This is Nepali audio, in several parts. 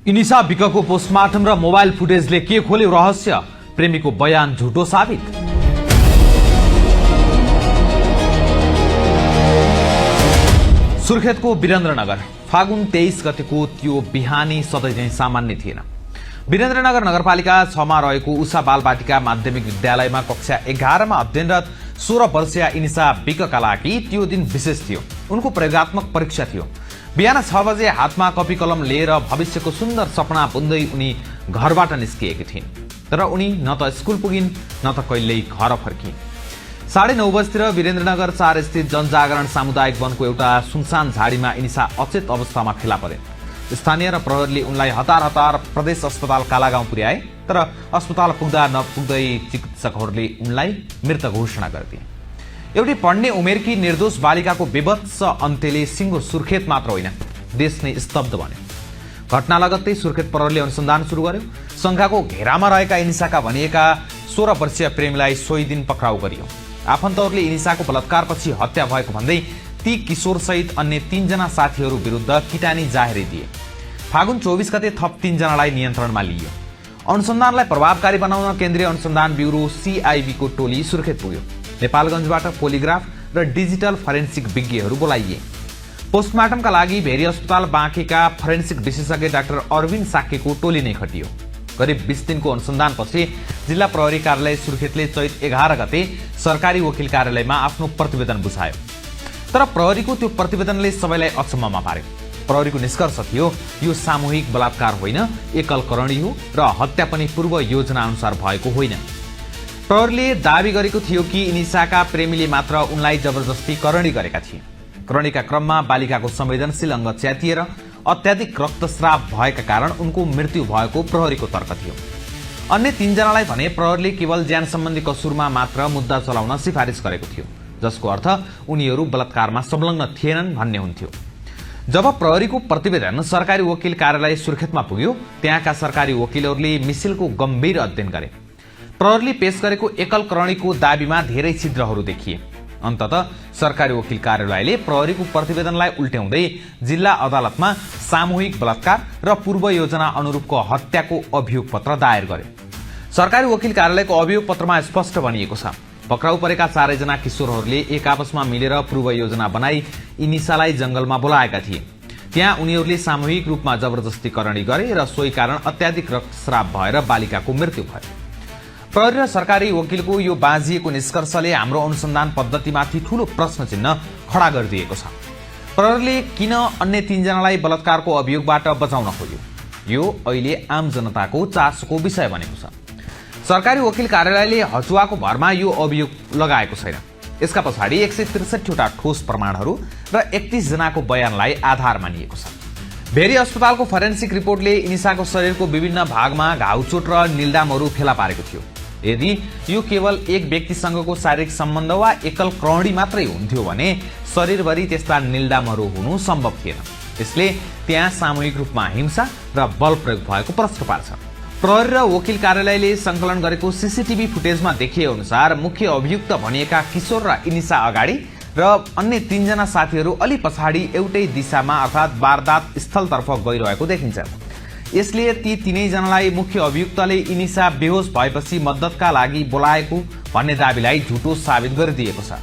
इनिसा विकको पोस्टमार्टम र मोबाइल फुटेजले के खोल्यो रहस्य? प्रेमीको बयान झुटो साबित। सुर्खेतको वीरेन्द्रनगर फागुन 23 गतेको त्यो बिहानी सधैँ झैं सामान्य थिएन। वीरेन्द्रनगर नगरपालिका 6 मा रहेको उषा बालबाटिका माध्यमिक विद्यालयमा कक्षा 11 मा अध्ययनरत 16 वर्षीय इनिसा विकका लागि त्यो दिन विशेष थियो। उनको प्रयोगात्मक परीक्षा थियो। बिहान 6 बजे हातमा कपी कलम लिएर भविष्यको सुन्दर सपना बुन्दै उनी घरबाट निस्किएकी थिइन्। तर उनी न त स्कुल पुगिन् न त कहिल्यै घर फर्किन्। 9:30 बजेतिर वीरेन्द्रनगर 4 स्थित जनजागरण सामुदायिक वनको एउटा सुनसान झाडीमा इनिसा अचेत अवस्थामा फेला परे। स्थानीय र प्रहरीले उनलाई हतार हतार प्रदेश अस्पताल कालागाउँ पुर्याए। तर अस्पताल पुग्दा नपुग्दै चिकित्सकहरूले उनलाई मृत घोषणा गरिदिए। एउटी पढ्ने उमेरकी निर्दोष बालिकाको विभत्स अन्त्यले सिंगो सुर्खेत मात्र होइन, देश नै स्तब्ध बन्यो। घटना लगत्तै सुर्खेत प्रहरीले अनुसन्धान सुरु गर्यो। शंखाको घेरामा रहेका इनिसाका भनिएका 16 वर्षीय प्रेमीलाई सोही दिन पक्राउ गरियो। आफन्तहरूले इनिसाको बलात्कारपछि हत्या भएको भन्दै ती किशोर सहित अन्य 3 जना साथीहरू विरुद्ध किटानी जाहेरी दिए। फागुन 24 गते थप 3 जनालाई नियन्त्रणमा लिइयो। अनुसन्धानलाई प्रभावकारी बनाउन केन्द्रीय अनुसन्धान ब्युरो CIB को टोली सुर्खेत पुग्यो। नेपालगञ्जबाट पोलिग्राफ र डिजिटल फरेन्सिक विज्ञहरू बोलाइए। पोस्टमार्टमका लागि भेरी अस्पताल बाँकेका फरेन्सिक विशेषज्ञ डाक्टर अरविन्द साक्यको टोली नै खटियो। करिब 20 दिनको अनुसन्धानपछि जिल्ला प्रहरी कार्यालय सुर्खेतले चैत 11 गते सरकारी वकिल कार्यालयमा आफ्नो प्रतिवेदन बुझायो। तर प्रहरीको त्यो प्रतिवेदनले सबैलाई अचम्ममा पार्यो। प्रहरीको निष्कर्ष थियो यो सामूहिक बलात्कार होइन, एकल करणी हो र हत्या पनि पूर्व योजना अनुसार भएको होइन। प्रहरीले दावी गरेको थियो कि इनिसाका प्रेमीले मात्र उनलाई जबरजस्ती करणी गरेका थिए। करणीका क्रममा बालिकाको संवेदनशील अंग च्यातिएर अत्याधिक रक्तस्राव भएका कारण उनको मृत्यु भएको प्रहरीको तर्क थियो। अन्य 3 जनालाई भने प्रहरीले केवल ज्यान सम्बन्धी कसुरमा मात्र मुद्दा चलाउन सिफारिस गरेको थियो, जसको अर्थ उनीहरू बलात्कारमा संलग्न थिएनन् भन्ने हुन्थ्यो। जब प्रहरीको प्रतिवेदन सरकारी वकिल कार्यालय सुर्खेतमा पुग्यो, त्यहाँका सरकारी वकिलहरूले मिसिलको गम्भीर अध्ययन गरे। प्रहरीले पेश गरेको एकल करणीको दाबीमा धेरै छिद्रहरू देखिए। अन्ततः सरकारी वकिल कार्यालयले प्रहरीको प्रतिवेदनलाई उल्ट्याउँदै जिल्ला अदालतमा सामूहिक बलात्कार र पूर्व योजना अनुरूपको हत्याको अभियोग पत्र दायर गर्यो। सरकारी वकिल कार्यालयको अभियोग पत्रमा स्पष्ट भनिएको छ, पक्राउ परेका 4 जना किशोरहरूले एक आपसमा मिलेर पूर्व योजना बनाई इनिसालाई जंगलमा बोलाएका थिए। त्यहाँ उनीहरूले सामूहिक रूपमा जबरजस्ती करणी गरे र सोही कारण अत्याधिक रक्तस्राव भएर बालिकाको मृत्यु भयो। प्रहरी र सरकारी वकिलको यो बाँझिएको निष्कर्षले हाम्रो अनुसन्धान पद्धतिमाथि ठूलो प्रश्न चिन्ह खडा गरिदिएको छ। प्रहरीले किन अन्य 3 जनालाई बलात्कारको अभियोगबाट बचाउन खोज्यो? यो अहिले आम जनताको चासोको विषय बनेको छ। सरकारी वकिल कार्यालयले हचुवाको भरमा यो अभियोग लगाएको छैन। यसका पछाडि 163 वटा ठोस प्रमाणहरू र 31 जनाको बयानलाई आधार मानिएको छ। भेरी अस्पतालको फरेन्सिक रिपोर्टले इनिसाको शरीरको विभिन्न भागमा घाउचोट र निल्दामहरू फेला पारेको थियो। यदि यो केवल एक व्यक्तिसँगको शारीरिक सम्बन्ध वा एकल करणी मात्रै हुन्थ्यो भने शरीरभरि त्यस्ता निल्दामहरू हुनु सम्भव थिएन। यसले त्यहाँ सामूहिक रूपमा हिंसा र बल प्रयोग भएको प्रश्न पार्छ। प्रहरी र वकिल कार्यालयले संकलन गरेको CCTV फुटेजमा देखिए अनुसार मुख्य अभियुक्त भनिएका किशोर र इनिसा अगाडि र अन्य 3 जना साथीहरू अलि पछाडि एउटै दिशामा अर्थात् वारदात स्थलतर्फ गइरहेको देखिन्छ। यसले ती 3 जनालाई मुख्य अभियुक्तले इनिसा बेहोस भएपछि मद्दतका लागि बोलाएको भन्ने दाबीलाई झुटो साबित गरिदिएको छ।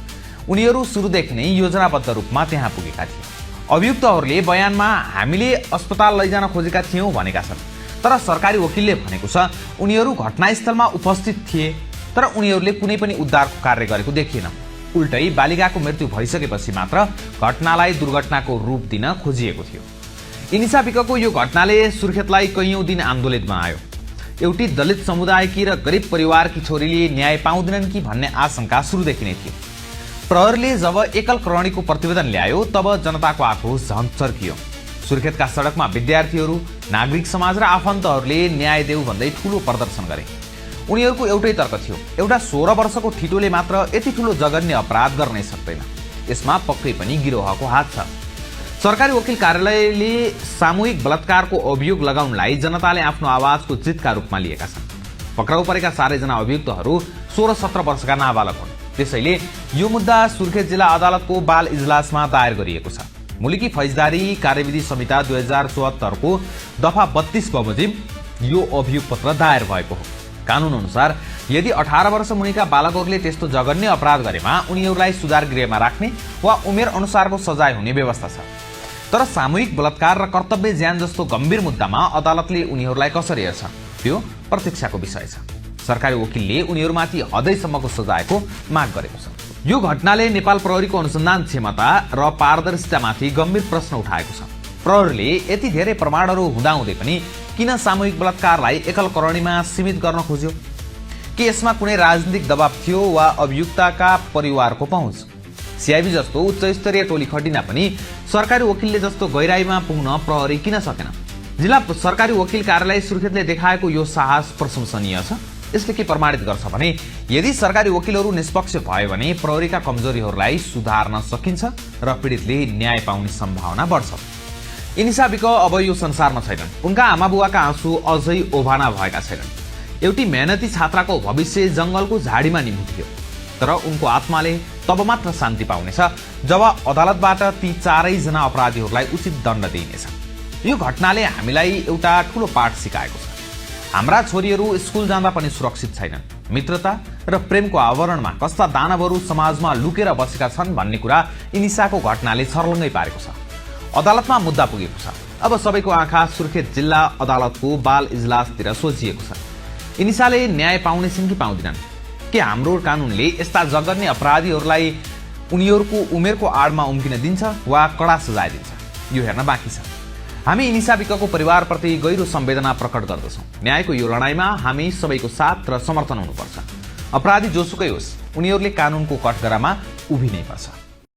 उनीहरू सुरुदेखि नै योजनाबद्ध रूपमा त्यहाँ पुगेका थिए। अभियुक्तहरूले बयानमा हामीले अस्पताल लैजान खोजेका थियौं भनेका छन्। तर सरकारी वकिलले भनेको छ उनीहरू घटनास्थलमा उपस्थित थिए, तर उनीहरूले कुनै पनि उद्धारको कार्य गरेको देखिएन। उल्टै बालिकाको मृत्यु भइसकेपछि मात्र घटनालाई दुर्घटनाको रूप दिन खोजिएको थियो। इनिसा विकको यो घटनाले सुर्खेतलाई कैयौं दिन आन्दोलित बनायो। एउटी दलित समुदायकी र गरिब परिवारकी छोरीले न्याय पाउँदैनन् कि भन्ने आशंका सुरुदेखि नै थियो। प्रहरीले जब एकल करणीको प्रतिवेदन ल्यायो तब जनताको आक्रोश झन चर्कियो। सुर्खेतका सडकमा विद्यार्थीहरू, नागरिक समाज र आफन्तहरूले न्याय देऊ भन्दै ठूलो प्रदर्शन गरे। उनीहरूको एउटै तर्क थियो, एउटा 16 वर्षको ठिटोले मात्र यति ठूलो जघन्य अपराध गर्नै सक्दैन। यसमा पक्कै पनि गिरोहको हात छ। सरकारी वकिल कार्यालयले सामूहिक बलात्कारको अभियोग लगाउनलाई जनताले आफ्नो आवाजको जितका रूपमा लिएका छन्। पक्राउ परेका 4 जना अभियुक्तहरू 16-17 वर्षका नाबालक हुन्। त्यसैले यो मुद्दा सुर्खेत जिल्ला अदालतको बाल इजलासमा दायर गरिएको छ। मुलुकी फौजदारी कार्यविधि संहिता 2074 को दफा 32 बमोजिम यो अभियोग पत्र दायर भएको हो। कानून अनुसार यदि 18 वर्ष मुनिका बालकहरूले त्यस्तो जघन्य अपराध गरेमा उनीहरूलाई सुधार गृहमा राख्ने वा उमेर अनुसारको सजाय हुने व्यवस्था छ। तर सामूहिक बलात्कार र कर्तव्य ज्यान जस्तो गम्भीर मुद्दामा अदालतले उनीहरूलाई कसरी हेर्छ त्यो प्रतीक्षाको विषय छ। सरकारी वकिलले उनीहरूमाथि हदैसम्मको सजायको माग गरेको छ। यो घटनाले नेपाल प्रहरीको अनुसन्धान क्षमता र पारदर्शितामाथि गम्भीर प्रश्न उठाएको छ। प्रहरीले यति धेरै प्रमाणहरू हुँदाहुँदै पनि किन सामूहिक बलात्कारलाई एकल करणीमा सीमित गर्न खोज्यो? के यसमा कुनै राजनीतिक दबाव थियो वा अभियुक्तका परिवारको पहुँच? सीआईबी जस्तो उच्च स्तरीय टोली खटिना पनि सरकारी वकिलले जस्तो गहिराईमा पुग्न प्रहरी किन सकेन? जिल्ला सरकारी वकिल कार्यालय सुर्खेतले देखाएको यो साहस प्रशंसनीय छ। यसले के प्रमाणित गर्छ भने यदि सरकारी वकिलहरू निष्पक्ष भयो भने प्रहरीका कमजोरीहरूलाई सुधार्न सकिन्छ र पीडितले न्याय पाउने सम्भावना बढ्छ। इनिसा विक अब यो संसारमा छैनन्। उनका आमा बुवाका आँसु अझै ओभाना भएका छैनन्। एउटी मेहनती छात्राको भविष्य जंगलको झाडीमा निम्तियो, तर उनको आत्माले तब मात्र शान्ति पाउनेछ जब अदालतबाट ती चारैजना अपराधीहरूलाई उचित दण्ड दिइनेछ। यो घटनाले हामीलाई एउटा ठूलो पाठ सिकाएको छ। हाम्रा छोरीहरू स्कुल जाँदा पनि सुरक्षित छैनन्। मित्रता र प्रेमको आवरणमा कस्ता दानवहरू समाजमा लुकेर बसेका छन् भन्ने कुरा इनिसाको घटनाले छर्लङ्गै पारेको छ। अदालतमा मुद्दा पुगेको छ। अब सबैको आँखा सुर्खेत जिल्ला अदालतको बाल इजलासतिर सोचिएको छ। इनिसाले न्याय पाउने छिन् कि पाउँदिनन्? के हाम्रो कानूनले यस्ता जघन्य अपराधीहरूलाई उनीहरूको उमेरको आडमा उम्किन दिन्छ वा कडा सजाय दिन्छ? यो हेर्न बाँकी छ। हामी इनिसा विकको परिवारप्रति गहिरो संवेदना प्रकट गर्दछौँ। न्यायको यो लडाईँमा हामी सबैको साथ र समर्थन हुनुपर्छ। अपराधी जोसुकै होस्, उनीहरूले कानूनको कठघरामा उभिनै पर्छ।